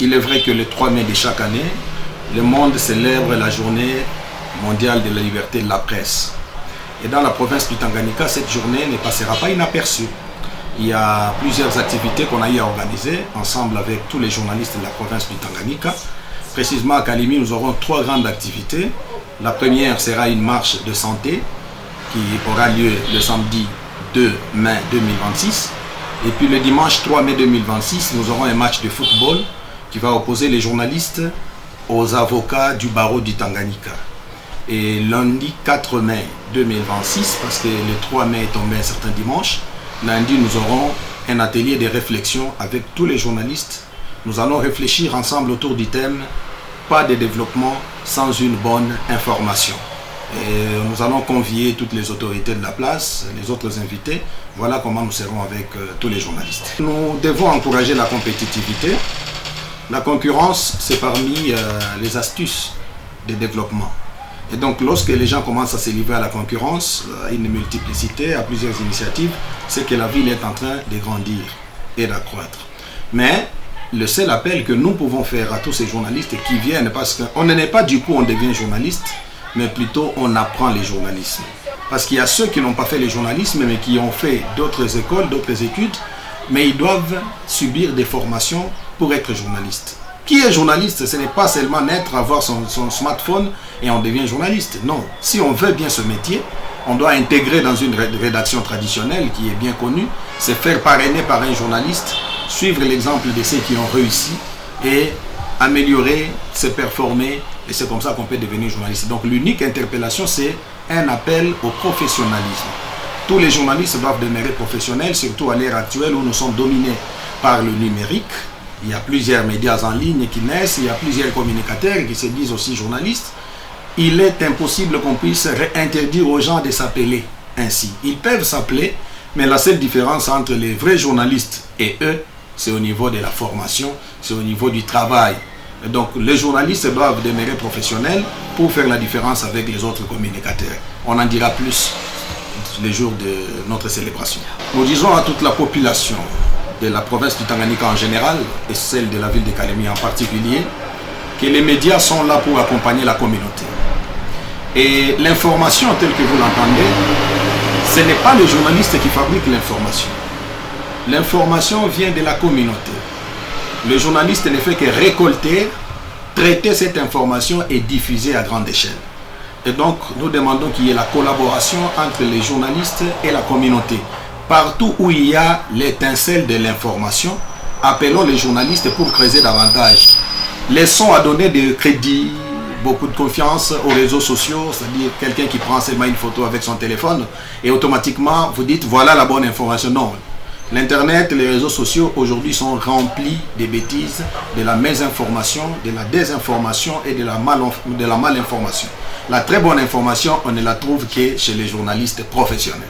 Il est vrai que le 3 mai de chaque année, le monde célèbre la journée mondiale de la liberté de la presse. Et dans la province du Tanganyika, cette journée ne passera pas inaperçue. Il y a plusieurs activités qu'on a eu à organiser ensemble avec tous les journalistes de la province du Tanganyika. Précisément à Kalemi, nous aurons 3 grandes activités. La première sera une marche de santé qui aura lieu le samedi 2 mai 2026. Et puis le dimanche 3 mai 2026, nous aurons un match de football qui va opposer les journalistes aux avocats du barreau du Tanganyika. Et lundi 4 mai 2026, parce que le 3 mai est tombé un certain dimanche, lundi nous aurons un atelier de réflexion avec tous les journalistes. Nous allons réfléchir ensemble autour du thème « Pas de développement sans une bonne information ». Et nous allons convier toutes les autorités de la place, les autres invités. Voilà comment nous serons avec tous les journalistes. Nous devons encourager la compétitivité. La concurrence, c'est parmi les astuces de développement. Et donc, lorsque les gens commencent à se livrer à la concurrence, à une multiplicité, à plusieurs initiatives, c'est que la ville est en train de grandir et d'accroître. Mais le seul appel que nous pouvons faire à tous ces journalistes qui viennent, parce qu'on n'est pas du coup on devient journaliste, mais plutôt on apprend le journalisme. Parce qu'il y a ceux qui n'ont pas fait le journalisme, mais qui ont fait d'autres écoles, d'autres études, mais ils doivent subir des formations pour être journaliste. Qui est journaliste? Ce n'est pas seulement naître, avoir son smartphone et on devient journaliste. Non, si on veut bien ce métier, on doit intégrer dans une rédaction traditionnelle qui est bien connue, se faire parrainer par un journaliste, suivre l'exemple de ceux qui ont réussi et améliorer, se performer, et c'est comme ça qu'on peut devenir journaliste. Donc l'unique interpellation, c'est un appel au professionnalisme. Tous les journalistes doivent demeurer professionnels, surtout à l'ère actuelle où nous sommes dominés par le numérique. Il y a plusieurs médias en ligne qui naissent, il y a plusieurs communicateurs qui se disent aussi journalistes. Il est impossible qu'on puisse interdire aux gens de s'appeler ainsi. Ils peuvent s'appeler, mais la seule différence entre les vrais journalistes et eux, c'est au niveau de la formation, c'est au niveau du travail. Et donc les journalistes doivent demeurer professionnels pour faire la différence avec les autres communicateurs. On en dira plus les jours de notre célébration. Nous disons à toute la population de la province du Tanganyika en général et celle de la ville de Kalemi en particulier, que les médias sont là pour accompagner la communauté. Et l'information telle que vous l'entendez, ce n'est pas le journaliste qui fabrique l'information. L'information vient de la communauté. Le journaliste ne fait que récolter, traiter cette information et diffuser à grande échelle. Et donc, nous demandons qu'il y ait la collaboration entre les journalistes et la communauté. Partout où il y a l'étincelle de l'information, appelons les journalistes pour creuser davantage. Laissons à donner des crédits, beaucoup de confiance aux réseaux sociaux, c'est-à-dire quelqu'un qui prend seulement une photo avec son téléphone et automatiquement vous dites voilà la bonne information. Non. L'internet, les réseaux sociaux aujourd'hui sont remplis de bêtises, de la mésinformation, de la désinformation et de la malinformation. La très bonne information, on ne la trouve que chez les journalistes professionnels.